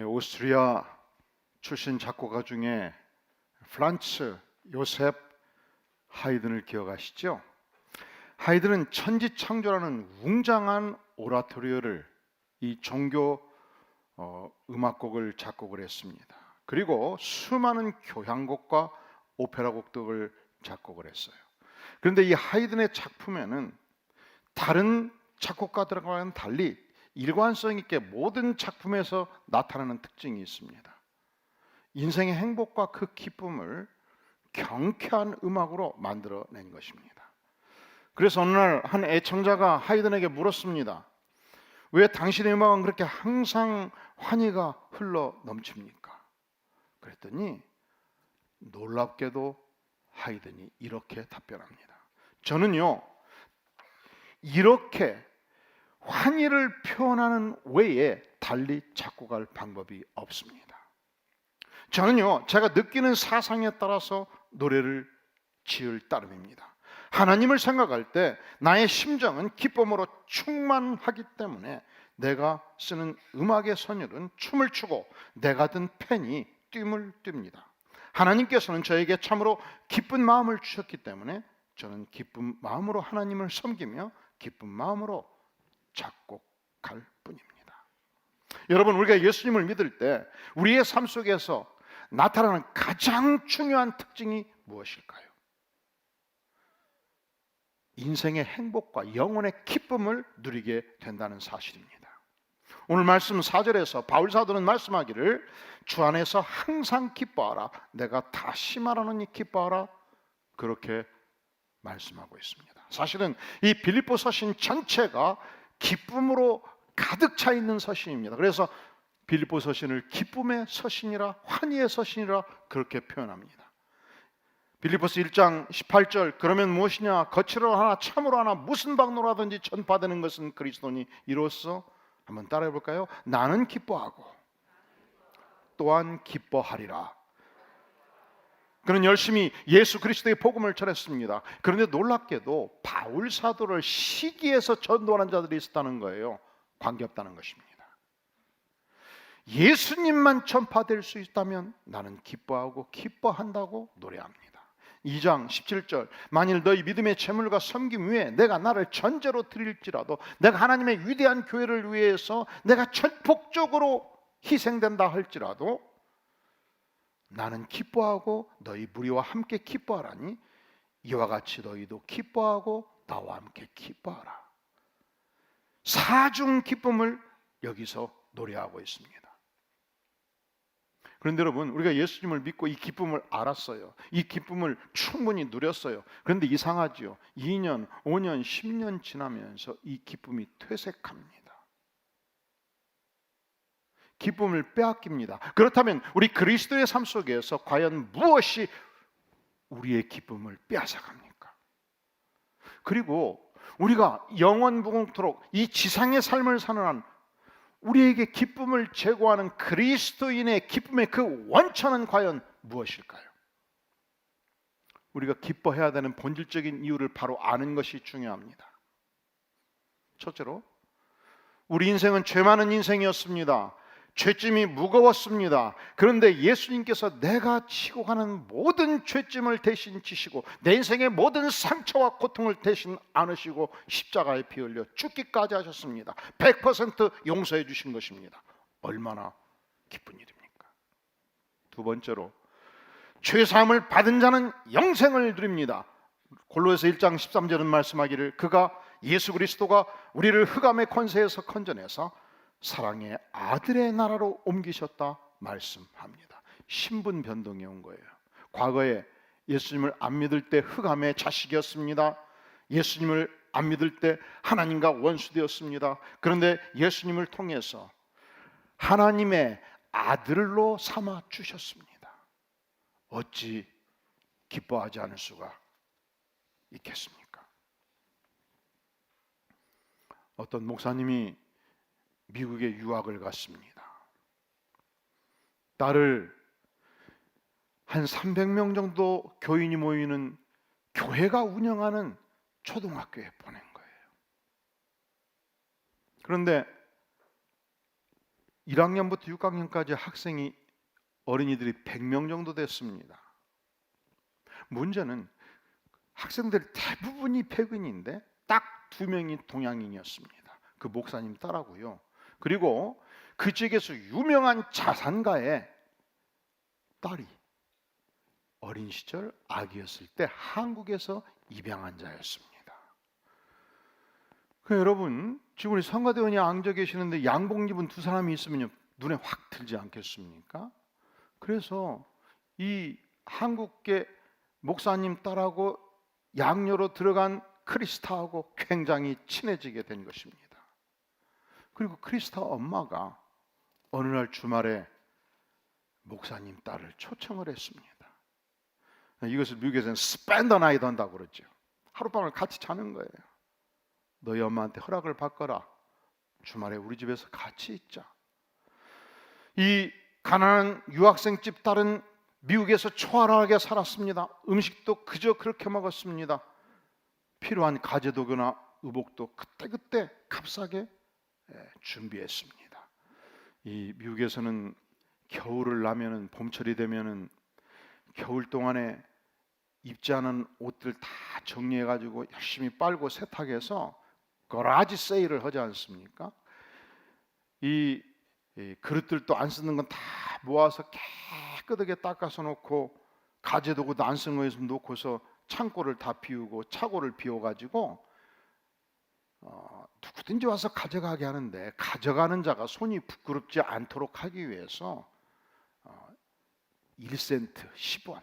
오스트리아 출신 작곡가 중에 프란츠 요셉 하이든을 기억하시죠? 하이든은 천지창조라는 웅장한 오라토리오를 이 종교 음악곡을 작곡을 했습니다. 그리고 수많은 교향곡과 오페라곡 등을 작곡을 했어요. 그런데 이 하이든의 작품에는 다른 작곡가들과는 달리 일관성 있게 모든 작품에서 나타나는 특징이 있습니다. 인생의 행복과 그 기쁨을 경쾌한 음악으로 만들어낸 것입니다. 그래서 어느 날 한 애청자가 하이든에게 물었습니다. 왜 당신의 음악은 그렇게 항상 환희가 흘러 넘칩니까? 그랬더니 놀랍게도 하이든이 이렇게 답변합니다. 저는요, 이렇게 환희를 표현하는 외에 달리 작곡할 방법이 없습니다. 저는요, 제가 느끼는 사상에 따라서 노래를 지을 따름입니다. 하나님을 생각할 때 나의 심정은 기쁨으로 충만하기 때문에 내가 쓰는 음악의 선율은 춤을 추고 내가 든 펜이 뜀을 띱니다. 하나님께서는 저에게 참으로 기쁜 마음을 주셨기 때문에 저는 기쁜 마음으로 하나님을 섬기며 기쁜 마음으로 작곡할 뿐입니다. 여러분, 우리가 예수님을 믿을 때 우리의 삶 속에서 나타나는 가장 중요한 특징이 무엇일까요? 인생의 행복과 영혼의 기쁨을 누리게 된다는 사실입니다. 오늘 말씀 4절에서 바울 사도는 말씀하기를 주 안에서 항상 기뻐하라, 내가 다시 말하노니 기뻐하라, 그렇게 말씀하고 있습니다. 사실은 이 빌립보 서신 전체가 기쁨으로 가득 차 있는 서신입니다. 그래서 빌립보 서신을 기쁨의 서신이라, 환희의 서신이라 그렇게 표현합니다. 빌립보서 1장 18절, 그러면 무엇이냐, 거칠어 하나 참으로 하나 무슨 방로라든지 전파되는 것은 그리스도니 이로써, 한번 따라해 볼까요? 나는 기뻐하고 또한 기뻐하리라. 그는 열심히 예수 그리스도의 복음을 전했습니다. 그런데 놀랍게도 바울 사도를 시기해서 전도하는 자들이 있었다는 거예요. 관계없다는 것입니다. 예수님만 전파될 수 있다면 나는 기뻐하고 기뻐한다고 노래합니다. 2장 17절, 만일 너희 믿음의 재물과 섬김 위에 내가 나를 전제로 드릴지라도, 내가 하나님의 위대한 교회를 위해서 내가 전폭적으로 희생된다 할지라도 나는 기뻐하고 너희 무리와 함께 기뻐하라니 이와 같이 너희도 기뻐하고 나와 함께 기뻐하라. 사중 기쁨을 여기서 노래하고 있습니다. 그런데 여러분, 우리가 예수님을 믿고 이 기쁨을 알았어요. 이 기쁨을 충분히 누렸어요. 그런데 이상하지요. 2년, 5년, 10년 지나면서 이 기쁨이 퇴색합니다. 기쁨을 빼앗깁니다. 그렇다면 우리 그리스도의 삶 속에서 과연 무엇이 우리의 기쁨을 빼앗아갑니까? 그리고 우리가 영원무궁토록 이 지상의 삶을 사는 한 우리에게 기쁨을 제공하는 그리스도인의 기쁨의 그 원천은 과연 무엇일까요? 우리가 기뻐해야 되는 본질적인 이유를 바로 아는 것이 중요합니다. 첫째로, 우리 인생은 죄 많은 인생이었습니다. 죄짐이 무거웠습니다. 그런데 예수님께서 내가 지고 가는 모든 죄짐을 대신 지시고 내 인생의 모든 상처와 고통을 대신 안으시고 십자가에 피 흘려 죽기까지 하셨습니다. 100% 용서해 주신 것입니다. 얼마나 기쁜 일입니까? 두 번째로, 죄사함을 받은 자는 영생을 누립니다. 골로새서 1장 13절은 말씀하기를 그가 예수 그리스도가 우리를 흑암의 권세에서 건져내서 사랑의 아들의 나라로 옮기셨다 말씀합니다. 신분 변동이 온 거예요. 과거에 예수님을 안 믿을 때 흑암의 자식이었습니다. 예수님을 안 믿을 때 하나님과 원수되었습니다. 그런데 예수님을 통해서 하나님의 아들로 삼아 주셨습니다. 어찌 기뻐하지 않을 수가 있겠습니까? 어떤 목사님이 미국에 유학을 갔습니다. 딸을 한 300명 정도 교인이 모이는 교회가 운영하는 초등학교에 보낸 거예요. 그런데 1학년부터 6학년까지 학생이 어린이들이 100명 정도 됐습니다. 문제는 학생들 대부분이 백인인데 딱 2명이 동양인이었습니다. 그 목사님 딸하고요. 그리고 그 지역에서 유명한 자산가의 딸이 어린 시절 아기였을 때 한국에서 입양한 자였습니다. 여러분, 지금 우리 성가대원이 앉아 계시는데 양복 입은 두 사람이 있으면 눈에 확 들지 않겠습니까? 그래서 이 한국계 목사님 딸하고 양녀로 들어간 크리스타하고 굉장히 친해지게 된 것입니다. 그리고 크리스타 엄마가 어느 날 주말에 목사님 딸을 초청을 했습니다. 이것을 미국에서는 spend the night 한다고 그러죠. 하룻밤을 같이 자는 거예요. 너희 엄마한테 허락을 받거라. 주말에 우리 집에서 같이 있자. 이 가난한 유학생 집 딸은 미국에서 초라하게 살았습니다. 음식도 그저 그렇게 먹었습니다. 필요한 가재도구나 의복도 그때그때 값싸게 준비했습니다. 이 미국에서는 겨울을 나면은, 봄철이 되면은 겨울 동안에 입지 않은 옷들 다 정리해가지고 열심히 빨고 세탁해서 거라지 세일을 하지 않습니까? 이 그릇들도 안 쓰는 건 다 모아서 깨끗하게 닦아서 놓고, 가재도구도 안 쓰는 거 있으면 놓고서 창고를 다 비우고 차고를 비워가지고 누구든지 와서 가져가게 하는데, 가져가는 자가 손이 부끄럽지 않도록 하기 위해서 1센트 10원,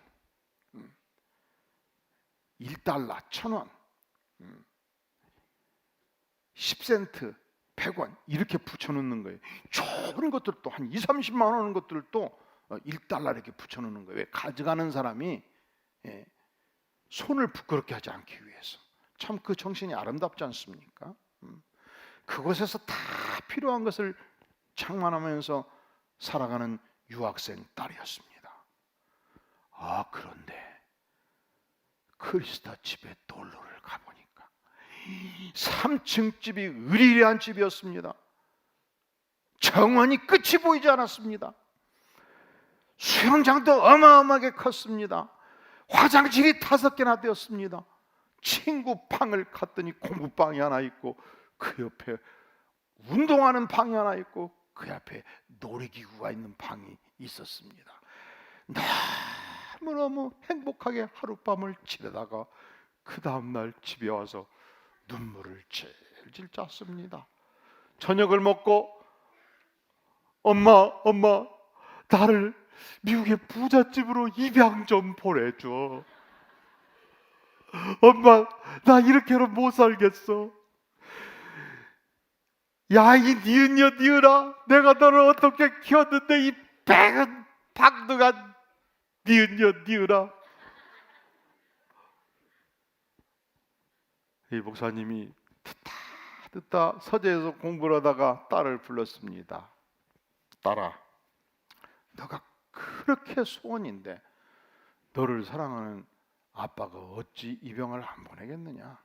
1달러 1000원, 10센트 100원 이렇게 붙여놓는 거예요. 좋은 것들도 한 2, 30만 원 하는 것들도 1달러 이렇게 붙여놓는 거예요. 왜? 가져가는 사람이 손을 부끄럽게 하지 않기 위해서. 참 그 정신이 아름답지 않습니까? 그곳에서 다 필요한 것을 장만하면서 살아가는 유학생 딸이었습니다. 그런데 크리스타 집에 놀러를 가보니까 3층 집이 으리리한 집이었습니다. 정원이 끝이 보이지 않았습니다. 수영장도 어마어마하게 컸습니다. 화장실이 5개나 되었습니다. 친구 방을 갔더니 공부방이 하나 있고, 그 옆에 운동하는 방이 하나 있고, 그 옆에 놀이기구가 있는 방이 있었습니다. 너무너무 행복하게 하룻밤을 지내다가 그 다음날 집에 와서 눈물을 질질 짰습니다. 저녁을 먹고 엄마 나를 미국의 부잣집으로 입양 좀 보내줘. 엄마 나 이렇게는 못 살겠어. 야 이 니은아, 내가 너를 어떻게 키웠는데 이 백은 박두간 니은아. 이 목사님이 듣다 서재에서 공부를 하다가 딸을 불렀습니다. 딸아, 너가 그렇게 소원인데 너를 사랑하는 아빠가 어찌 입양을 안 보내겠느냐?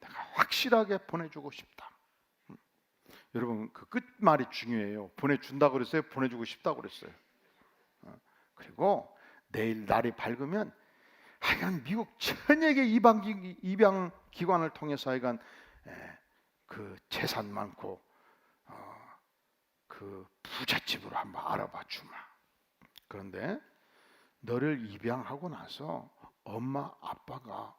내가 확실하게 보내주고 싶다. 여러분 그 끝말이 중요해요. 보내준다고 그랬어요? 보내주고 싶다고 그랬어요? 그리고 내일 날이 밝으면 하여간 미국 천여 개 입양 기관을 통해서 하여간 그 재산 많고 그 부잣집으로 한번 알아봐 주마. 그런데 너를 입양하고 나서 엄마 아빠가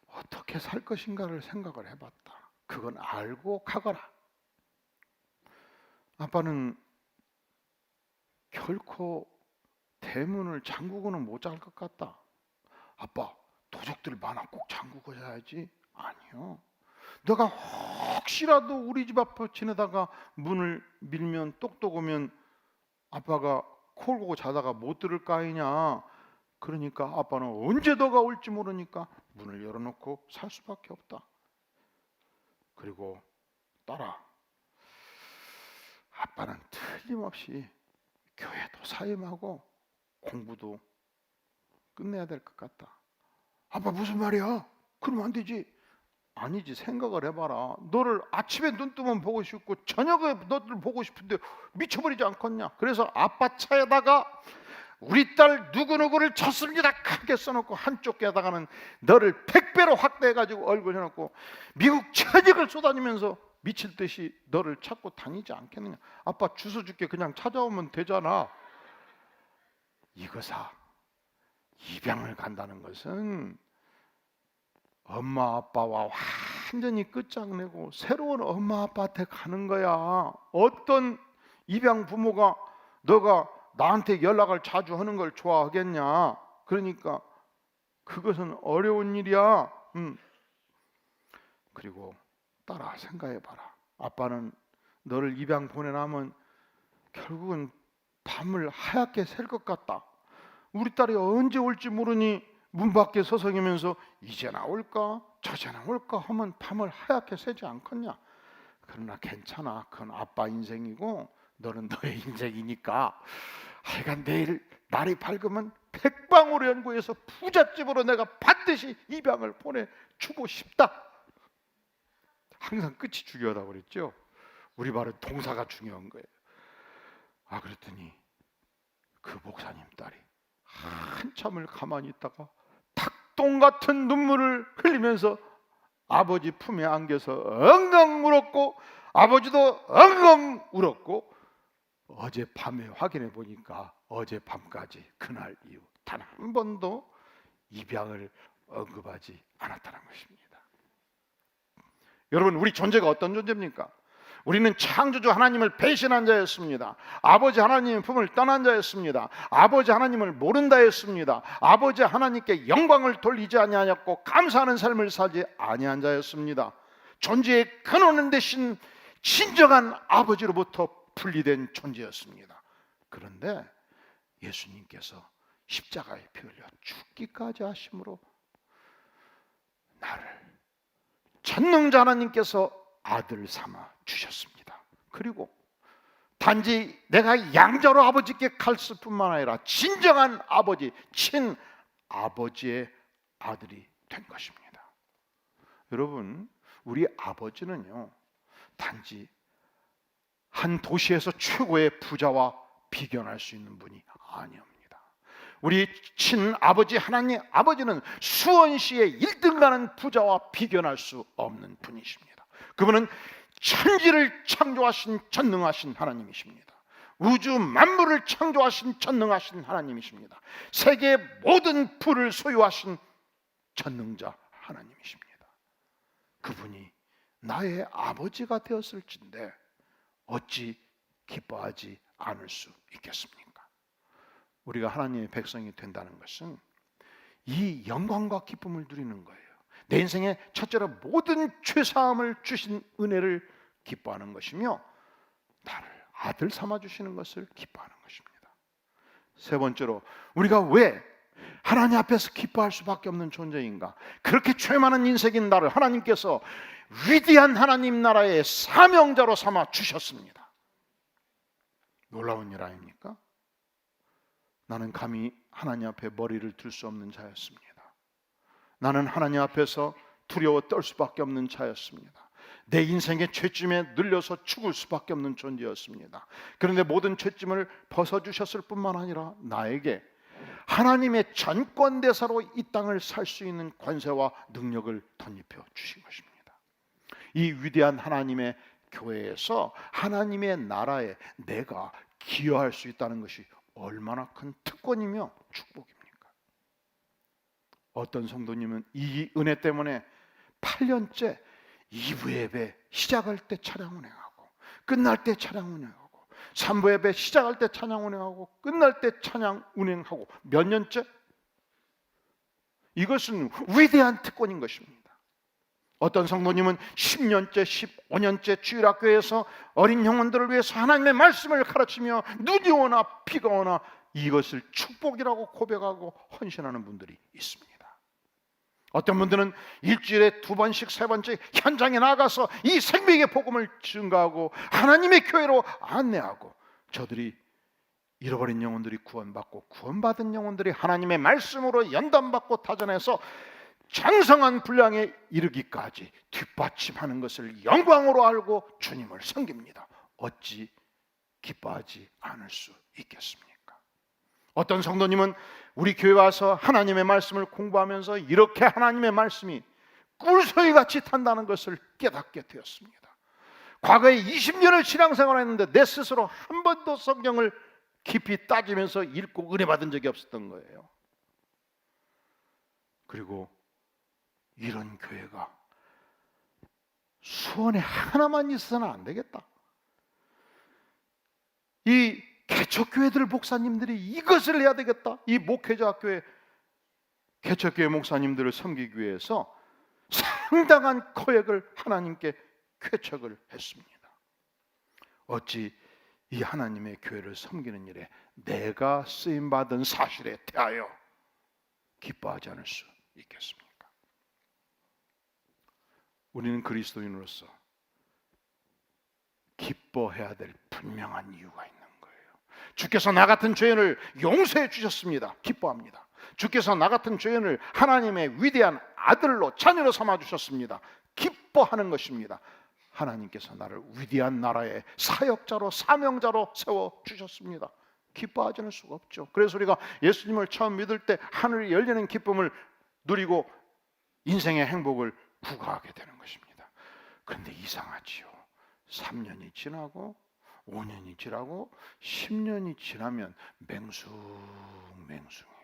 어떻게 살 것인가를 생각을 해봤다. 그건 알고 가거라. 아빠는 결코 대문을 잠그고는 못 잘 것 같다. 아빠 도적들 많아, 꼭 잠그고 자야지. 아니요. 너가 혹시라도 우리 집 앞에 지내다가 문을 밀면 똑똑 오면 아빠가 콜 고고 자다가 못 들을 거 아니냐. 그러니까 아빠는 언제 너가 올지 모르니까 문을 열어놓고 살 수밖에 없다. 그리고 딸아, 아빠는 틀림없이 교회도 사임하고 공부도 끝내야 될 것 같다. 아빠 무슨 말이야? 그러면 안 되지. 아니지. 생각을 해봐라. 너를 아침에 눈 뜨면 보고 싶고 저녁에 너를 보고 싶은데 미쳐버리지 않겠냐. 그래서 아빠 차에다가 우리 딸 누구누구를 쳤습니다 크게 써놓고 한쪽에다가는 너를 100배로 확대해가지고 얼굴 해놓고 미국 전역을 쏘다니면서 미칠 듯이 너를 찾고 다니지 않겠느냐. 아빠 주소 줄게. 그냥 찾아오면 되잖아. 이거사. 입양을 간다는 것은 엄마 아빠와 완전히 끝장내고 새로운 엄마 아빠한테 가는 거야. 어떤 입양 부모가 너가 나한테 연락을 자주 하는 걸 좋아하겠냐. 그러니까 그것은 어려운 일이야. 그리고 딸아, 생각해봐라. 아빠는 너를 입양 보내나면 결국은 밤을 하얗게 샐 것 같다. 우리 딸이 언제 올지 모르니 문 밖에 서성이면서 이제나 올까 저제나 올까 하면 밤을 하얗게 새지 않겠냐. 그러나 괜찮아. 그건 아빠 인생이고 너는 너의 인생이니까 하여간 내일 날이 밝으면 백방으로 연구해서 부잣집으로 내가 반드시 입양을 보내주고 싶다. 항상 끝이 중요하다고 그랬죠. 우리 말은 동사가 중요한 거예요. 그랬더니 그 목사님 딸이 한참을 가만히 있다가 닭똥 같은 눈물을 흘리면서 아버지 품에 안겨서 엉엉 울었고 아버지도 엉엉 울었고 어젯밤에 확인해 보니까 어젯밤까지 그날 이후 단 한 번도 입양을 언급하지 않았다는 것입니다. 여러분, 우리 존재가 어떤 존재입니까? 우리는 창조주 하나님을 배신한 자였습니다. 아버지 하나님의 품을 떠난 자였습니다. 아버지 하나님을 모른다 했습니다. 아버지 하나님께 영광을 돌리지 아니하였고 감사하는 삶을 살지 아니한 자였습니다. 존재의 근원 대신 진정한 아버지로부터 분리된 존재였습니다. 그런데 예수님께서 십자가에 피 흘려 죽기까지 하심으로 나를 전능자 하나님께서 아들 삼아 주셨습니다. 그리고 단지 내가 양자로 아버지께 갔을 뿐만 아니라 진정한 아버지, 친아버지의 아들이 된 것입니다. 여러분, 우리 아버지는요 단지 한 도시에서 최고의 부자와 비견할 수 있는 분이 아니옵니다. 우리 친아버지 하나님 아버지는 수원시의 1등 가는 부자와 비견할 수 없는 분이십니다. 그분은 천지를 창조하신 전능하신 하나님이십니다. 우주 만물을 창조하신 전능하신 하나님이십니다. 세계의 모든 부를 소유하신 전능자 하나님이십니다. 그분이 나의 아버지가 되었을진데 어찌 기뻐하지 않을 수 있겠습니까? 우리가 하나님의 백성이 된다는 것은 이 영광과 기쁨을 누리는 거예요. 내 인생의 첫째로 모든 죄사함을 주신 은혜를 기뻐하는 것이며 나를 아들 삼아 주시는 것을 기뻐하는 것입니다. 세 번째로 우리가 왜 하나님 앞에서 기뻐할 수밖에 없는 존재인가? 그렇게 죄 많은 인생인 나를 하나님께서 위대한 하나님 나라의 사명자로 삼아 주셨습니다. 놀라운 일 아닙니까? 나는 감히 하나님 앞에 머리를 들 수 없는 자였습니다. 나는 하나님 앞에서 두려워 떨 수밖에 없는 자였습니다. 내 인생의 죄짐에 눌려서 죽을 수밖에 없는 존재였습니다. 그런데 모든 죄짐을 벗어주셨을 뿐만 아니라 나에게 하나님의 전권대사로 이 땅을 살 수 있는 권세와 능력을 덧입혀 주신 것입니다. 이 위대한 하나님의 교회에서 하나님의 나라에 내가 기여할 수 있다는 것이 얼마나 큰 특권이며 축복입니까? 어떤 성도님은 이 은혜 때문에 8년째 2부 예배 시작할 때 찬양 운행하고 끝날 때 찬양 운행하고 3부 예배 시작할 때 찬양 운행하고 끝날 때 찬양 운행하고 몇 년째? 이것은 위대한 특권인 것입니다. 어떤 성도님은 10년째, 15년째 주일학교에서 어린 영혼들을 위해서 하나님의 말씀을 가르치며 눈이 오나 비가 오나 이것을 축복이라고 고백하고 헌신하는 분들이 있습니다. 어떤 분들은 일주일에 2번씩 3번씩 현장에 나가서 이 생명의 복음을 증거하고 하나님의 교회로 안내하고 저들이 잃어버린 영혼들이 구원받고 구원받은 영혼들이 하나님의 말씀으로 연단받고 다전해서 장성한 분량에 이르기까지 뒷받침하는 것을 영광으로 알고 주님을 섬깁니다. 어찌 기뻐하지 않을 수 있겠습니까? 어떤 성도님은 우리 교회 와서 하나님의 말씀을 공부하면서 이렇게 하나님의 말씀이 꿀소리같이 탄다는 것을 깨닫게 되었습니다. 과거에 20년을 신앙생활했는데 내 스스로 한 번도 성경을 깊이 따지면서 읽고 은혜 받은 적이 없었던 거예요. 그리고 이런 교회가 수원에 하나만 있어서는 안 되겠다. 이 개척교회들 목사님들이 이것을 해야 되겠다. 이 목회자 교회, 개척교회 목사님들을 섬기기 위해서 상당한 거액을 하나님께 쾌척을 했습니다. 어찌 이 하나님의 교회를 섬기는 일에 내가 쓰임받은 사실에 대하여 기뻐하지 않을 수 있겠습니까? 우리는 그리스도인으로서 기뻐해야 될 분명한 이유가 있는 거예요. 주께서 나 같은 죄인을 용서해 주셨습니다. 기뻐합니다. 주께서 나 같은 죄인을 하나님의 위대한 아들로 자녀로 삼아 주셨습니다. 기뻐하는 것입니다. 하나님께서 나를 위대한 나라의 사역자로 사명자로 세워 주셨습니다. 기뻐하지 않을 수가 없죠. 그래서 우리가 예수님을 처음 믿을 때 하늘이 열리는 기쁨을 누리고 인생의 행복을 구가하게 되는 것입니다. 그런데 이상하지요. 3년이 지나고 5년이 지나고 10년이 지나면 맹숭맹숭해요.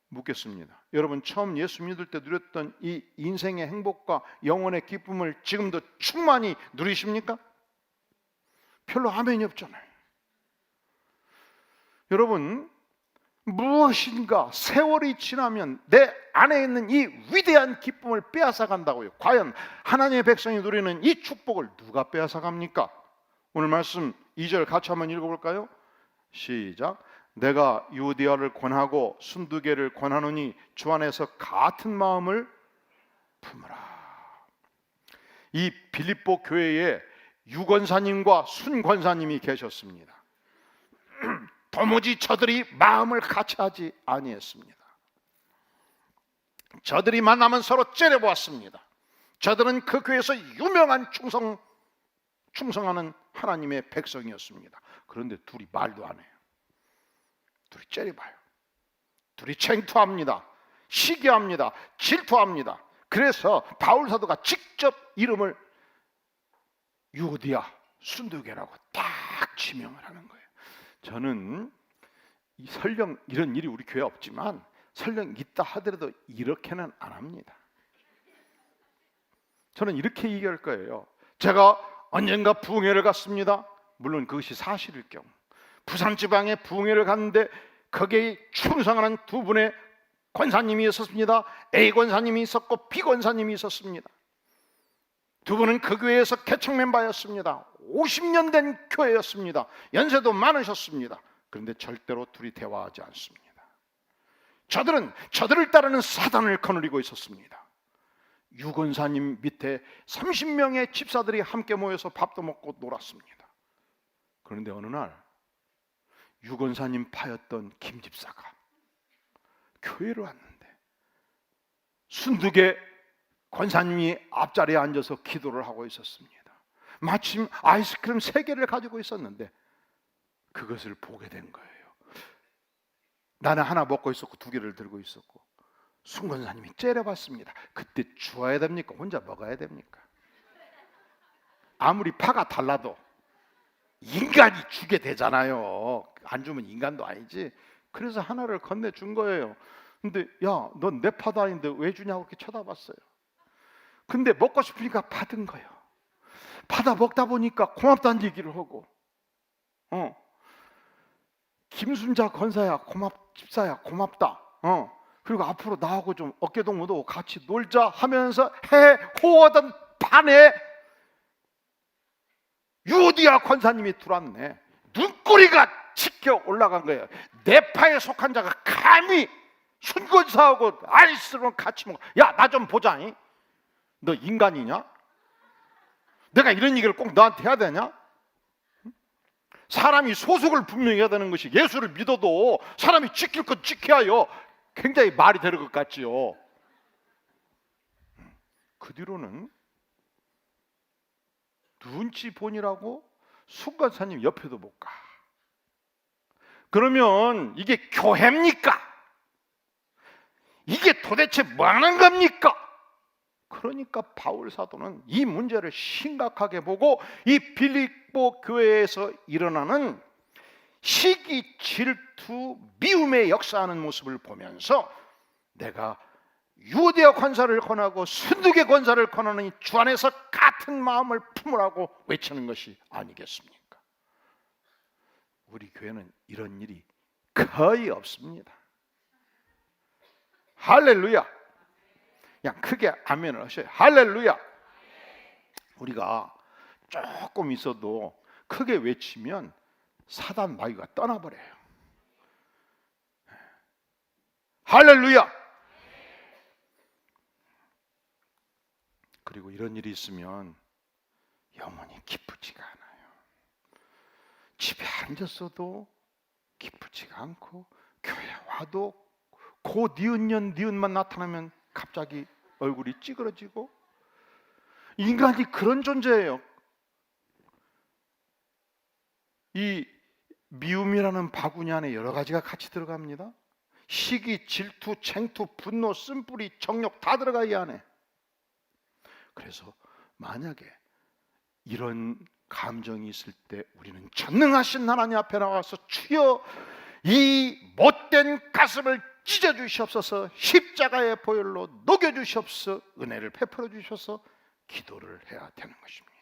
묻겠습니다. 여러분, 처음 예수 믿을 때 누렸던 이 인생의 행복과 영혼의 기쁨을 지금도 충만히 누리십니까? 별로 아멘이 없잖아요. 여러분, 무엇인가 세월이 지나면 내 안에 있는 이 위대한 기쁨을 빼앗아 간다고요. 과연 하나님의 백성이 누리는 이 축복을 누가 빼앗아 갑니까? 오늘 말씀 2절 같이 한번 읽어볼까요? 시작. 내가 유디아를 권하고 순두개를 권하노니 주 안에서 같은 마음을 품으라. 이 빌립보 교회에 유권사님과 순권사님이 계셨습니다. 도무지 저들이 마음을 같이 하지 아니했습니다. 저들이 만나면 서로 째려보았습니다. 저들은 그 교회에서 유명한 충성하는 하나님의 백성이었습니다. 그런데 둘이 말도 안 해요. 둘이 째려봐요. 둘이 챙투합니다. 시기합니다. 질투합니다. 그래서 바울 사도가 직접 이름을 유디아 순두개라고 딱 지명을 하는 거예요. 저는 설령 이런 일이 우리 교회에 없지만 설령 있다 하더라도 이렇게는 안 합니다. 저는 이렇게 얘기할 거예요. 제가 언젠가 부흥회를 갔습니다. 물론 그것이 사실일 경우 부산 지방에 부흥회를 갔는데 거기에 충성하는 두 분의 권사님이 있었습니다. A 권사님이 있었고 B 권사님이 있었습니다. 두 분은 그 교회에서 개척 멤버였습니다. 50년 된 교회였습니다. 연세도 많으셨습니다. 그런데 절대로 둘이 대화하지 않습니다. 저들은 저들을 따르는 사단을 거느리고 있었습니다. 유 권사님 밑에 30명의 집사들이 함께 모여서 밥도 먹고 놀았습니다. 그런데 어느 날 유 권사님 파였던 김 집사가 교회를 왔는데 순두개 권사님이 앞자리에 앉아서 기도를 하고 있었습니다. 마침 아이스크림 3개를 가지고 있었는데 그것을 보게 된 거예요. 나는 하나 먹고 있었고 2개를 들고 있었고 순 권사님이 째려봤습니다. 그때 주어야 됩니까? 혼자 먹어야 됩니까? 아무리 파가 달라도 인간이 주게 되잖아요. 안 주면 인간도 아니지. 그래서 하나를 건네준 거예요. 근데 야, 넌 내 파도 아닌데 왜 주냐고 이렇게 쳐다봤어요. 근데 먹고 싶으니까 받은 거예요. 받아 먹다 보니까 고맙다는 얘기를 하고 김순자 권사야 집사야 고맙다. 그리고 앞으로 나하고 좀 어깨동무도 같이 놀자 하면서 호하던 반에 유디아 권사님이 들어왔네. 눈꼬리가 치켜 올라간 거예요. 내 파에 속한 자가 감히 순권사하고 아이스로 같이 먹어. 야, 나 좀 보자. 너 인간이냐? 내가 이런 얘기를 꼭 너한테 해야 되냐? 사람이 소속을 분명히 해야 되는 것이, 예수를 믿어도 사람이 지킬 것 지켜야요, 굉장히 말이 되는 것 같지요. 그 뒤로는 눈치 보니라고 순간사님 옆에도 못 가. 그러면 이게 교회입니까? 이게 도대체 뭐 하는 겁니까? 그러니까 바울 사도는 이 문제를 심각하게 보고 이 빌립보 교회에서 일어나는 시기, 질투, 미움의 역사하는 모습을 보면서 내가 유대와 권사를 권하고 순두계 권사를 권하는 주 안에서 같은 마음을 품으라고 외치는 것이 아니겠습니까? 우리 교회는 이런 일이 거의 없습니다. 할렐루야. 그냥 크게 아멘을 하셔요. 할렐루야. 우리가 조금 있어도 크게 외치면 사단 마귀가 떠나버려요. 할렐루야. 그리고 이런 일이 있으면 영혼이 기쁘지가 않아요. 집에 앉았어도 기쁘지가 않고, 교회 와도 고 니은년 니은만 나타나면 갑자기 얼굴이 찌그러지고, 인간이 그런 존재예요. 이 미움이라는 바구니 안에 여러 가지가 같이 들어갑니다. 시기, 질투, 챙투, 분노, 쓴뿌리, 정욕 다 들어가 이 안에. 그래서 만약에 이런 감정이 있을 때 우리는 전능하신 하나님 앞에 나가서 주여 이 못된 가슴을 찢어주시옵소서, 십자가의 보혈로 녹여주시옵소서, 은혜를 베풀어 주셔서 기도를 해야 되는 것입니다.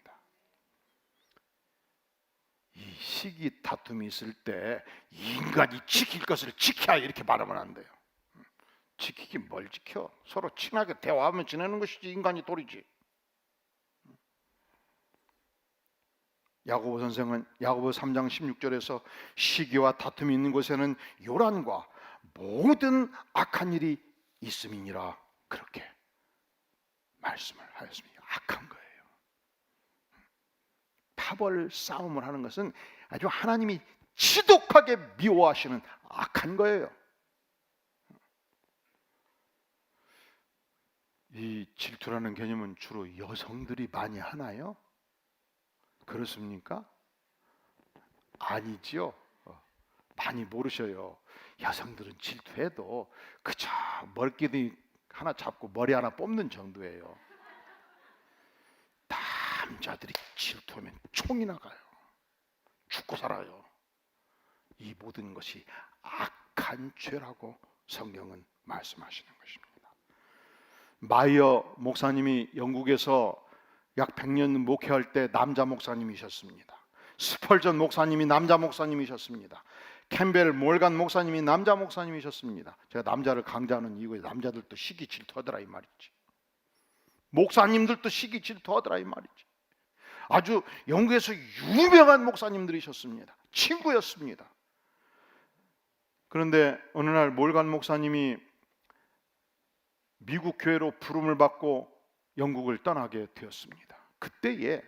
이 시기 다툼이 있을 때 인간이 지킬 것을 지켜야 이렇게 말하면 안 돼요. 지키긴 뭘 지켜? 서로 친하게 대화하면 지내는 것이지 인간이 도리지. 야고보 선생은 야고보 3장 16절에서 시기와 다툼이 있는 곳에는 요란과 모든 악한 일이 있음이니라, 그렇게 말씀을 하였습니다. 악한 거예요. 파벌 싸움을 하는 것은 아주 하나님이 지독하게 미워하시는 악한 거예요. 이 질투라는 개념은 주로 여성들이 많이 하나요? 그렇습니까? 아니지요. 많이 모르셔요. 여성들은 질투해도 그저 머리끼리 하나 잡고 머리 하나 뽑는 정도예요. 남자들이 질투하면 총이 나가요. 죽고 살아요. 이 모든 것이 악한 죄라고 성경은 말씀하시는 것입니다. 마이어 목사님이 영국에서 약 100년 목회할 때 남자 목사님이셨습니다. 스펄전 목사님이 남자 목사님이셨습니다. 캠벨 몰간 목사님이 남자 목사님이셨습니다. 제가 남자를 강조하는 이유가 남자들도 시기 질투하더라 이 말이지. 목사님들도 시기 질투하더라 이 말이지. 아주 영국에서 유명한 목사님들이셨습니다. 친구였습니다. 그런데 어느 날 몰간 목사님이 미국 교회로 부름을 받고 영국을 떠나게 되었습니다. 그때에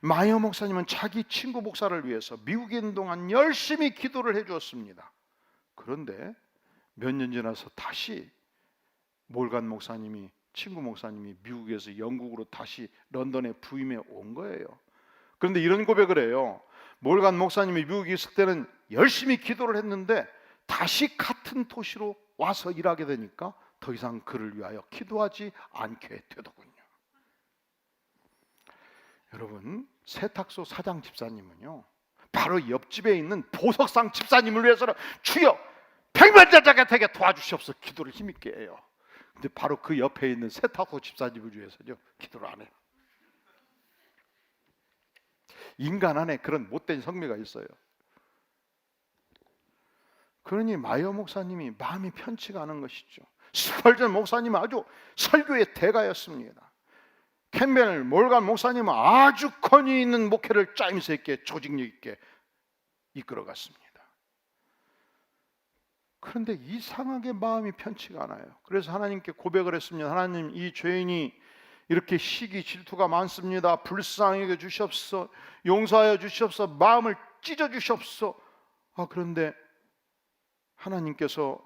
마이어 목사님은 자기 친구 목사를 위해서 미국에 있는 동안 열심히 기도를 해주었습니다. 그런데 몇 년 지나서 다시 몰간 목사님이, 친구 목사님이 미국에서 영국으로 다시 런던에 부임해 온 거예요. 그런데 이런 고백을 해요. 몰간 목사님이 미국에 있을 때는 열심히 기도를 했는데 다시 같은 도시로 와서 일하게 되니까 더 이상 그를 위하여 기도하지 않게 되더군요. 여러분, 세탁소 사장 집사님은요, 바로 옆집에 있는 보석상 집사님을 위해서는 주여 백만자자게 도와주시옵소서 기도를 힘있게 해요. 근데 바로 그 옆에 있는 세탁소 집사님을 위해서요 기도를 안 해요. 인간 안에 그런 못된 성미가 있어요. 그러니 마이어 목사님이 마음이 편치가 않은 것이죠. 스펄전 목사님은 아주 설교의 대가였습니다. 캠벨 몰간 목사님은 아주 권위 있는 목회를 짜임새 있게 조직력 있게 이끌어갔습니다. 그런데 이상하게 마음이 편치가 않아요. 그래서 하나님께 고백을 했습니다. 하나님, 이 죄인이 이렇게 시기 질투가 많습니다. 불쌍히 여겨 주시옵소서. 용서하여 주시옵소서. 마음을 찢어 주시옵소서. 그런데 하나님께서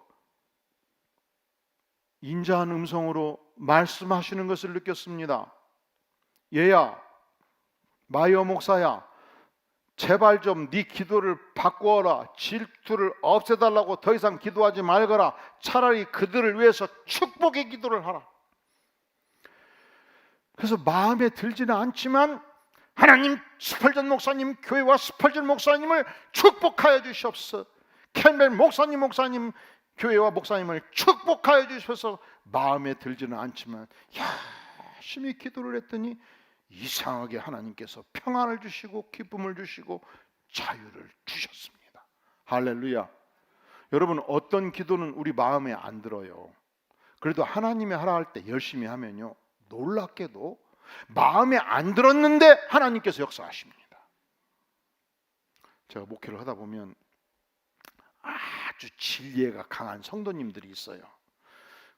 인자한 음성으로 말씀하시는 것을 느꼈습니다. 얘야, 마이어 목사야, 제발 좀 네 기도를 바꾸어라. 질투를 없애달라고 더 이상 기도하지 말거라. 차라리 그들을 위해서 축복의 기도를 하라. 그래서 마음에 들지는 않지만 하나님, 스펄전 목사님 교회와 스펄전 목사님을 축복하여 주시옵소서. 캠벨 목사님 교회와 목사님을 축복하여 주셔서 마음에 들지는 않지만 열심히 기도를 했더니 이상하게 하나님께서 평안을 주시고 기쁨을 주시고 자유를 주셨습니다. 할렐루야. 여러분, 어떤 기도는 우리 마음에 안 들어요. 그래도 하나님이 하라 할 때 열심히 하면요, 놀랍게도 마음에 안 들었는데 하나님께서 역사하십니다. 제가 목회를 하다 보면 아주 진리가 강한 성도님들이 있어요.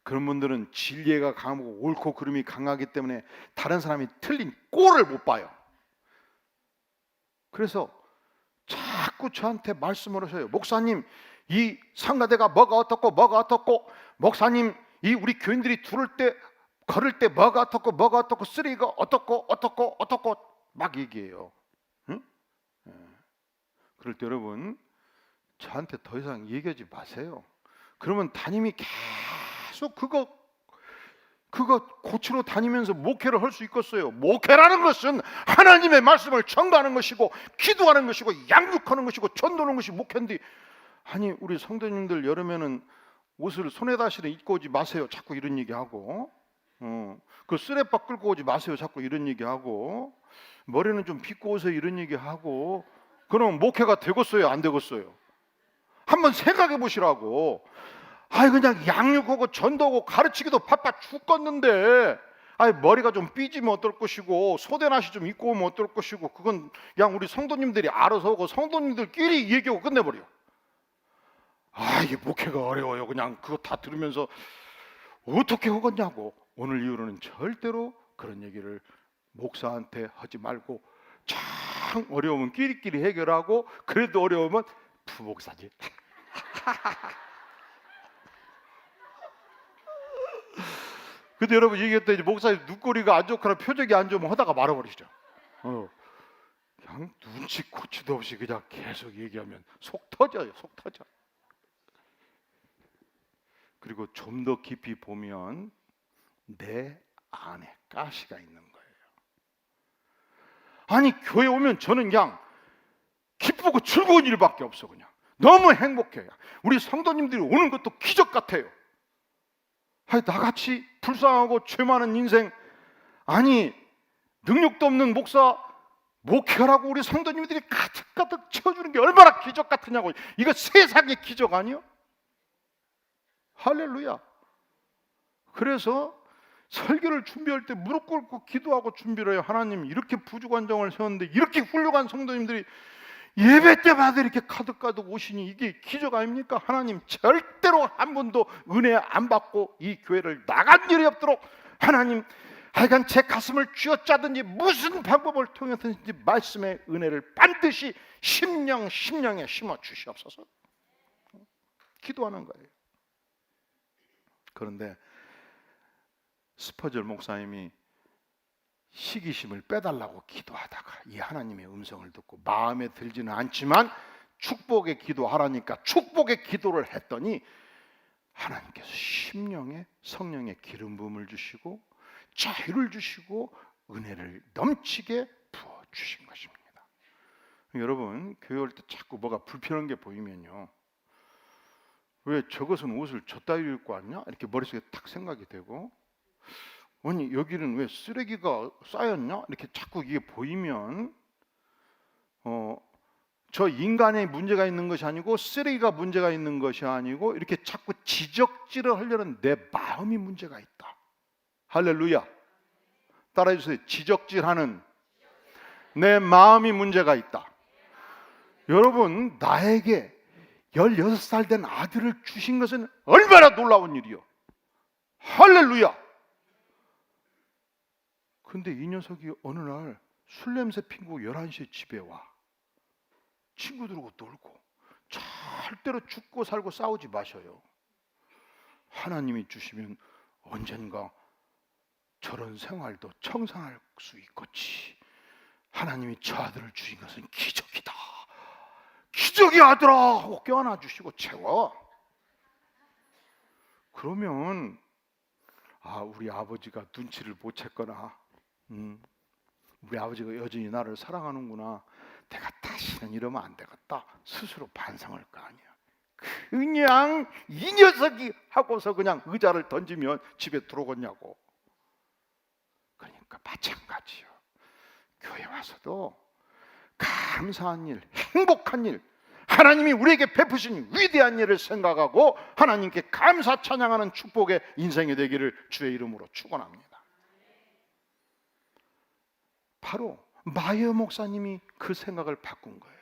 그런 분들은 진리가 강하고 옳고 그름이 강하기 때문에 다른 사람이 틀린 꼴을 못 봐요. 그래서 자꾸 저한테 말씀을 하셔요. 목사님, 이 상가대가 뭐가 어떻고, 목사님, 이 우리 교인들이 걸을 때 뭐가 어떻고, 쓰레기가 어떻고 막 얘기해요. 응? 그럴 때 여러분, 저한테 더 이상 얘기하지 마세요. 그러면 담임이 계속 그거 고치러 다니면서 목회를 할 수 있겠어요? 목회라는 것은 하나님의 말씀을 전가하는 것이고, 기도하는 것이고, 양육하는 것이고, 전도하는 것이 목회인데, 아니 우리 성도님들 여름에는 옷을 손에다 실어 입고 오지 마세요. 자꾸 이런 얘기하고, 그 쓰레빠 끌고 오지 마세요. 자꾸 이런 얘기하고, 머리는 좀 빗고 오세요. 이런 얘기하고, 그럼 목회가 되겠어요? 안 되겠어요? 한번 생각해 보시라고. 그냥 양육하고 전도하고 가르치기도 바빠 죽겠는데, 머리가 좀 삐지면 어떨 것이고, 소대낫이 좀 입고 오면 어떨 것이고, 그건 그냥 우리 성도님들이 알아서 하고 성도님들끼리 얘기하고 끝내버려. 이게 목회가 어려워요. 그냥 그거 다 들으면서 어떻게 하겠냐고. 오늘 이후로는 절대로 그런 얘기를 목사한테 하지 말고, 참 어려우면 끼리끼리 해결하고, 그래도 어려우면 부목사지. 근데 여러분, 얘기했더니 목사님 눈꼬리가 안 좋거나 표정이 안 좋으면 하다가 말아버리죠. 그냥 눈치 고치도 없이 그냥 계속 얘기하면 속 터져요. 속 터져. 그리고 좀 더 깊이 보면 내 안에 가시가 있는 거예요. 교회 오면 저는 그냥 기쁘고 즐거운 일밖에 없어. 그냥 너무 행복해요. 우리 성도님들이 오는 것도 기적 같아요. 나같이 불쌍하고 죄 많은 인생, 능력도 없는 목사 목회하라고 우리 성도님들이 가득가득 채워주는 게 얼마나 기적 같으냐고. 이거 세상의 기적 아니요? 할렐루야. 그래서 설교를 준비할 때 무릎 꿇고 기도하고 준비를 해요. 하나님, 이렇게 부족한정을 세웠는데 이렇게 훌륭한 성도님들이 예배 때마다 이렇게 가득가득 오시니 이게 기적 아닙니까? 하나님, 절대로 한 번도 은혜 안 받고 이 교회를 나간 일이 없도록 하나님, 하여간 제 가슴을 쥐어짜든지 무슨 방법을 통해서든지 말씀의 은혜를 반드시 심령에 심어 주시옵소서. 기도하는 거예요. 그런데 스퍼절 목사님이 시기심을 빼달라고 기도하다가 이 하나님의 음성을 듣고 마음에 들지는 않지만 축복의 기도하라니까 축복의 기도를 했더니 하나님께서 심령에 성령의 기름 부음을 주시고 자유를 주시고 은혜를 넘치게 부어주신 것입니다. 여러분, 교회 올 때 자꾸 뭐가 불편한 게 보이면요, 왜 저것은 옷을 저따위 입고 왔냐? 이렇게 머릿속에 딱 생각이 되고, 아니 여기는 왜 쓰레기가 쌓였냐? 이렇게 자꾸 이게 보이면 저 인간의 문제가 있는 것이 아니고 쓰레기가 문제가 있는 것이 아니고 이렇게 자꾸 지적질을 하려는 내 마음이 문제가 있다. 할렐루야. 따라해 주세요. 지적질하는 내 마음이 문제가 있다. 여러분, 나에게 16살 된 아들을 주신 것은 얼마나 놀라운 일이요. 할렐루야. 근데 이 녀석이 어느 날 술 냄새 피고 11시에 집에 와. 친구들하고 놀고. 절대로 죽고 살고 싸우지 마셔요. 하나님이 주시면 언젠가 저런 생활도 청산할 수 있겠지. 하나님이 저 아들을 주신 것은 기적이다. 기적이 아들아 하고 껴안아 주시고 채워. 그러면 우리 아버지가 눈치를 못 챘거나 우리 아버지가 여전히 나를 사랑하는구나. 내가 다시는 이러면 안 되겠다. 스스로 반성할 거 아니야. 그냥 이 녀석이 하고서 그냥 의자를 던지면 집에 들어오겠냐고. 그러니까 마찬가지요. 교회 와서도 감사한 일, 행복한 일, 하나님이 우리에게 베푸신 위대한 일을 생각하고 하나님께 감사 찬양하는 축복의 인생이 되기를 주의 이름으로 축원합니다. 바로 마이어 목사님이 그 생각을 바꾼 거예요.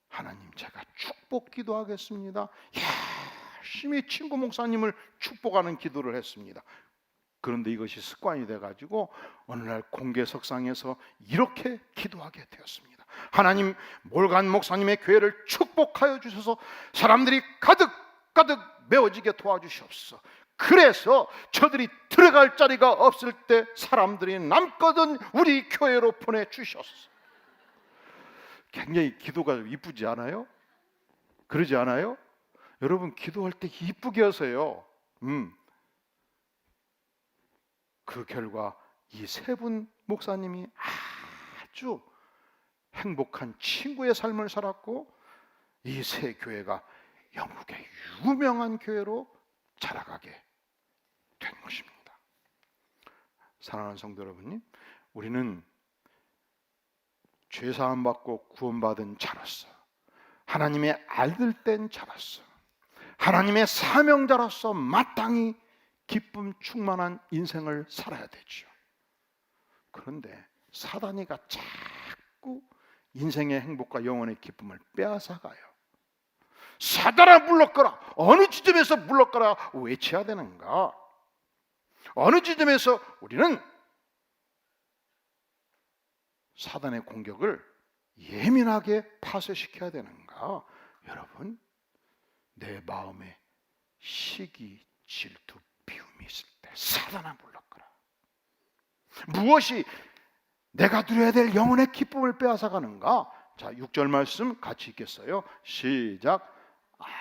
하나님, 제가 축복 기도하겠습니다. 열심히 친구 목사님을 축복하는 기도를 했습니다. 그런데 이것이 습관이 돼가지고 어느 날 공개석상에서 이렇게 기도하게 되었습니다. 하나님, 몰간 목사님의 교회를 축복하여 주셔서 사람들이 가득 메워지게 도와주시옵소서. 그래서 저들이 들어갈 자리가 없을 때 사람들이 남거든 우리 교회로 보내주셨어. 굉장히 기도가 이쁘지 않아요? 그러지 않아요? 여러분, 기도할 때 이쁘게 하세요. 그 결과 이 세 분 목사님이 아주 행복한 친구의 삶을 살았고 이 세 교회가 영국의 유명한 교회로 자라가게 된 것입니다. 사랑하는 성도 여러분님, 우리는 죄사함 받고 구원받은 자로서, 하나님의 아들 된 자로서, 하나님의 사명자로서 마땅히 기쁨 충만한 인생을 살아야 되죠. 그런데 사단이가 자꾸 인생의 행복과 영혼의 기쁨을 빼앗아가요. 사단아 물러가라. 어느 지점에서 물러가라 외쳐야 되는가? 어느 지점에서 우리는 사단의 공격을 예민하게 파쇄시켜야 되는가? 여러분, 내 마음에 시기, 질투, 비움이 있을 때 사단아 물러가라. 무엇이 내가 누려야 될 영혼의 기쁨을 빼앗아가는가? 자, 6절 말씀 같이 읽겠어요. 시작.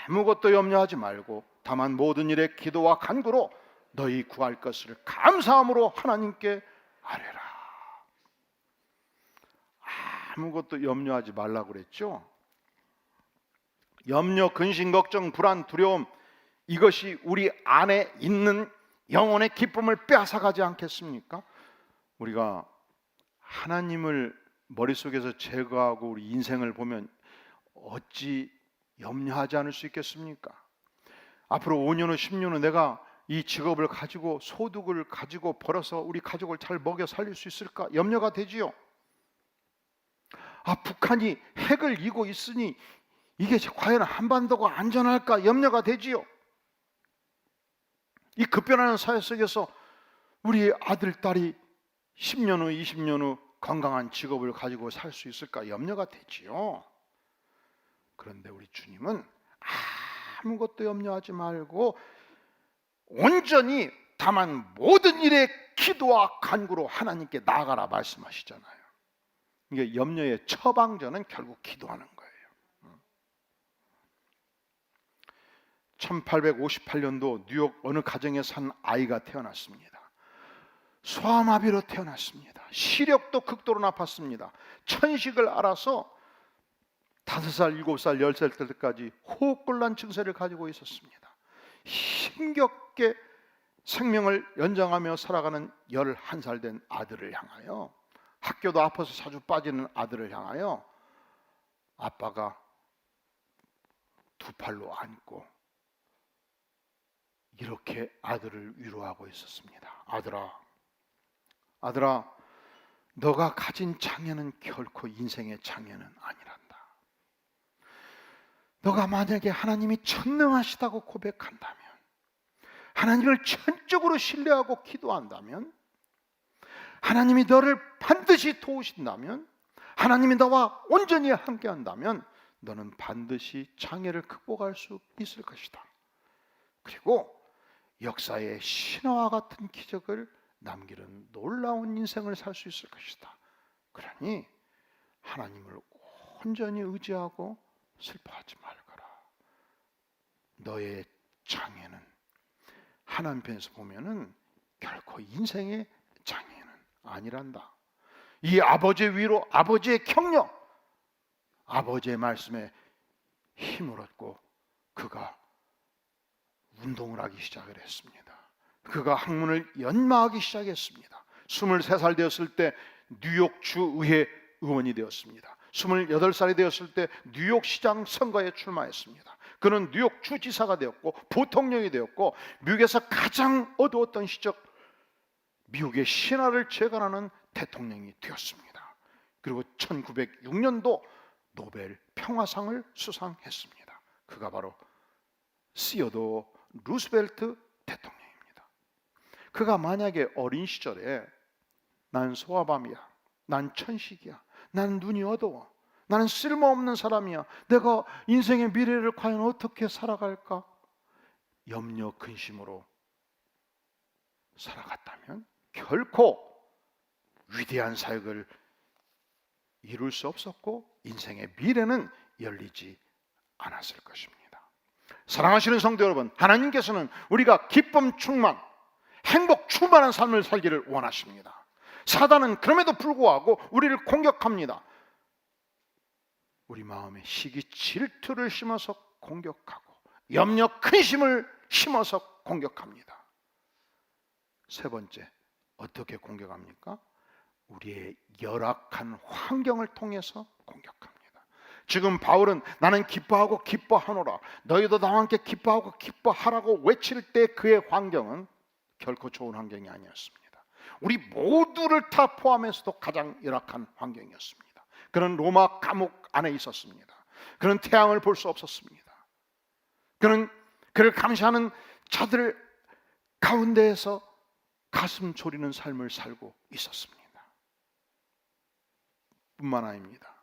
아무것도 염려하지 말고 다만 모든 일에 기도와 간구로 너희 구할 것을 감사함으로 하나님께 아뢰라. 아무것도 염려하지 말라고 그랬죠. 염려, 근심, 걱정, 불안, 두려움, 이것이 우리 안에 있는 영혼의 기쁨을 빼앗아가지 않겠습니까? 우리가 하나님을 머릿속에서 제거하고 우리 인생을 보면 어찌 염려하지 않을 수 있겠습니까? 앞으로 5년 후 10년 후 내가 이 직업을 가지고 소득을 가지고 벌어서 우리 가족을 잘 먹여 살릴 수 있을까? 염려가 되지요. 북한이 핵을 이고 있으니 이게 과연 한반도가 안전할까? 염려가 되지요. 이 급변하는 사회 속에서 우리 아들, 딸이 10년 후, 20년 후 건강한 직업을 가지고 살 수 있을까? 염려가 되지요. 그런데 우리 주님은 아무것도 염려하지 말고 온전히 다만 모든 일에 기도와 간구로 하나님께 나아가라 말씀하시잖아요. 이게 염려의 처방전은 결국 기도하는 거예요. 1858년도 뉴욕 어느 가정에 산 아이가 태어났습니다. 소아마비로 태어났습니다. 시력도 극도로 나빴습니다. 천식을 앓아서 5살, 7살, 10살 때까지 호흡곤란 증세를 가지고 있었습니다. 힘겹게 생명을 연장하며 살아가는 11살 된 아들을 향하여, 학교도 아파서 자주 빠지는 아들을 향하여 아빠가 두 팔로 안고 이렇게 아들을 위로하고 있었습니다. 아들아, 너가 가진 장애는 결코 인생의 장애는 아니란다. 너가 만약에 하나님이 전능하시다고 고백한다면, 하나님을 전적으로 신뢰하고 기도한다면 하나님이 너를 반드시 도우신다면, 하나님이 너와 온전히 함께한다면 너는 반드시 장애를 극복할 수 있을 것이다. 그리고 역사의 신화와 같은 기적을 남기는 놀라운 인생을 살 수 있을 것이다. 그러니 하나님을 온전히 의지하고 슬퍼하지 말거라. 너의 장애는 하나님 편에서 보면은 결코 인생의 장애는 아니란다. 이 아버지의 위로, 아버지의 격려, 아버지의 말씀에 힘을 얻고 그가 운동을 하기 시작을 했습니다. 그가 학문을 연마하기 시작했습니다. 23살 되었을 때 뉴욕주 의회 의원이 되었습니다. 28살이 되었을 때 뉴욕시장 선거에 출마했습니다. 그는 뉴욕 주지사가 되었고 부통령이 되었고 미국에서 가장 어두웠던 시절 미국의 신화를 재건하는 대통령이 되었습니다. 그리고 1906년도 노벨 평화상을 수상했습니다. 그가 바로 시어도 루스벨트 대통령입니다. 그가 만약에 어린 시절에 난 소아밤이야, 난 천식이야, 난 눈이 어두워, 나는 쓸모없는 사람이야, 내가 인생의 미래를 과연 어떻게 살아갈까 염려 근심으로 살아갔다면 결코 위대한 사역을 이룰 수 없었고 인생의 미래는 열리지 않았을 것입니다. 사랑하시는 성도 여러분, 하나님께서는 우리가 기쁨 충만, 행복 충만한 삶을 살기를 원하십니다. 사단은 그럼에도 불구하고 우리를 공격합니다. 우리 마음에 시기 질투를 심어서 공격하고 염려 근심을 심어서 공격합니다. 세 번째, 어떻게 공격합니까? 우리의 열악한 환경을 통해서 공격합니다. 지금 바울은 나는 기뻐하고 기뻐하노라, 너희도 나와 함께 기뻐하고 기뻐하라고 외칠 때 그의 환경은 결코 좋은 환경이 아니었습니다. 우리 모두를 다 포함해서도 가장 열악한 환경이었습니다. 그는 로마 감옥 안에 있었습니다. 그는 태양을 볼 수 없었습니다. 그는 그를 감시하는 자들 가운데에서 가슴 졸이는 삶을 살고 있었습니다. 뿐만 아닙니다.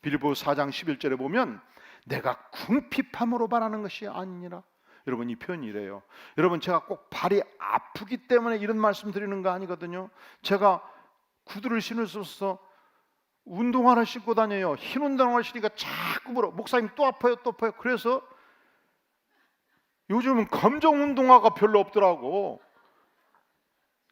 빌립보 4장 11절에 보면 내가 궁핍함으로 말하는 것이 아니니라. 여러분, 이 표현이 이래요. 여러분, 제가 꼭 발이 아프기 때문에 이런 말씀 드리는 거 아니거든요. 제가 구두를 신을 수 없어서 운동화를 신고 다녀요. 흰 운동화를 신으니까 자꾸 물어. 목사님 또 아파요, 또 아파요. 그래서 요즘은 검정 운동화가 별로 없더라고.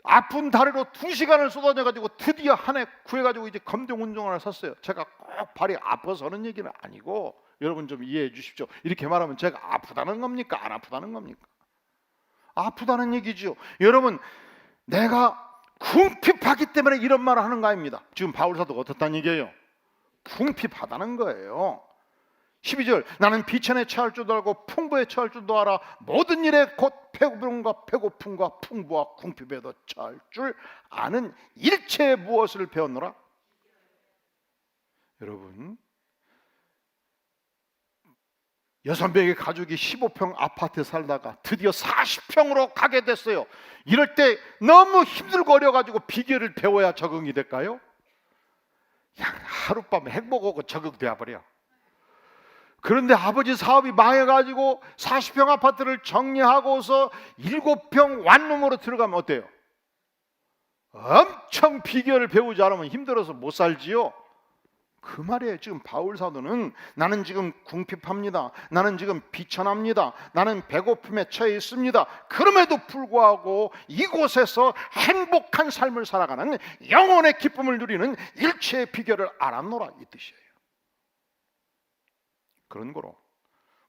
아픈 다리로 2시간을 쏟아내가지고 드디어 한 해 구해가지고 이제 검정 운동화를 샀어요. 제가 꼭 발이 아파서 하는 얘기는 아니고 여러분 좀 이해해 주십시오. 이렇게 말하면 제가 아프다는 겁니까? 안 아프다는 겁니까? 아프다는 얘기죠. 여러분, 내가 궁핍하기 때문에 이런 말을 하는 거 아닙니다. 지금 바울 사도가 어떻다는 얘기예요? 궁핍하다는 거예요. 12절, 나는 비천에 처할 줄도 알고 풍부에 처할 줄도 알아. 모든 일에 곧 배고픔과 풍부와 궁핍에도 처할 줄 아는 일체의 무엇을 배웠노라? 여러분, 6명의 가족이 15평 아파트에 살다가 드디어 40평으로 가게 됐어요. 이럴 때 너무 힘들고 어려가지고 비결을 배워야 적응이 될까요? 그냥 하룻밤에 행복하고 적응돼야 버려. 그런데 아버지 사업이 망해가지고 40평 아파트를 정리하고서 7평 완룸으로 들어가면 어때요? 엄청 비결을 배우지 않으면 힘들어서 못 살지요. 그 말이에요. 지금 바울 사도는 나는 지금 궁핍합니다. 나는 지금 비천합니다. 나는 배고픔에 처해 있습니다. 그럼에도 불구하고 이곳에서 행복한 삶을 살아가는 영혼의 기쁨을 누리는 일체의 비결을 알았노라, 이 뜻이에요. 그런 거로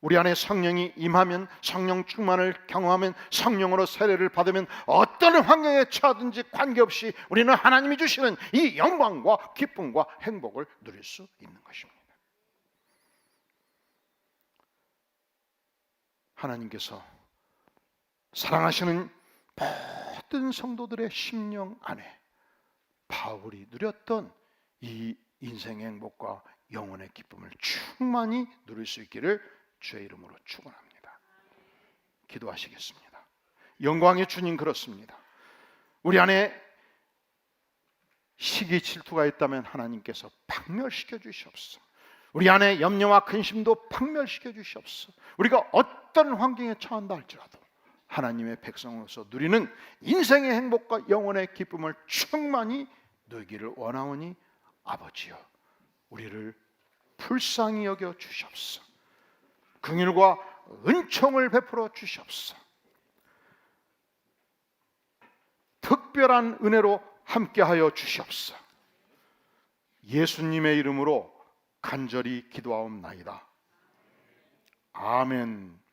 우리 안에 성령이 임하면, 성령 충만을 경험하면, 성령으로 세례를 받으면 어떤 환경에 처하든지 관계없이 우리는 하나님이 주시는 이 영광과 기쁨과 행복을 누릴 수 있는 것입니다. 하나님께서 사랑하시는 모든 성도들의 심령 안에 바울이 누렸던 이 인생의 행복과 영혼의 기쁨을 충만히 누릴 수 있기를 주의 이름으로 축원합니다. 기도하시겠습니다. 영광의 주님, 그렇습니다. 우리 안에 시기 질투가 있다면 하나님께서 박멸시켜 주시옵소서. 우리 안에 염려와 근심도 박멸시켜 주시옵소서. 우리가 어떤 환경에 처한다 할지라도 하나님의 백성으로서 누리는 인생의 행복과 영혼의 기쁨을 충만히 누리기를 원하오니 아버지여, 우리를 불쌍히 여겨 주시옵소서. 긍휼과 은총을 베풀어 주시옵소서. 특별한 은혜로 함께하여 주시옵소서. 예수님의 이름으로 간절히 기도하옵나이다. 아멘.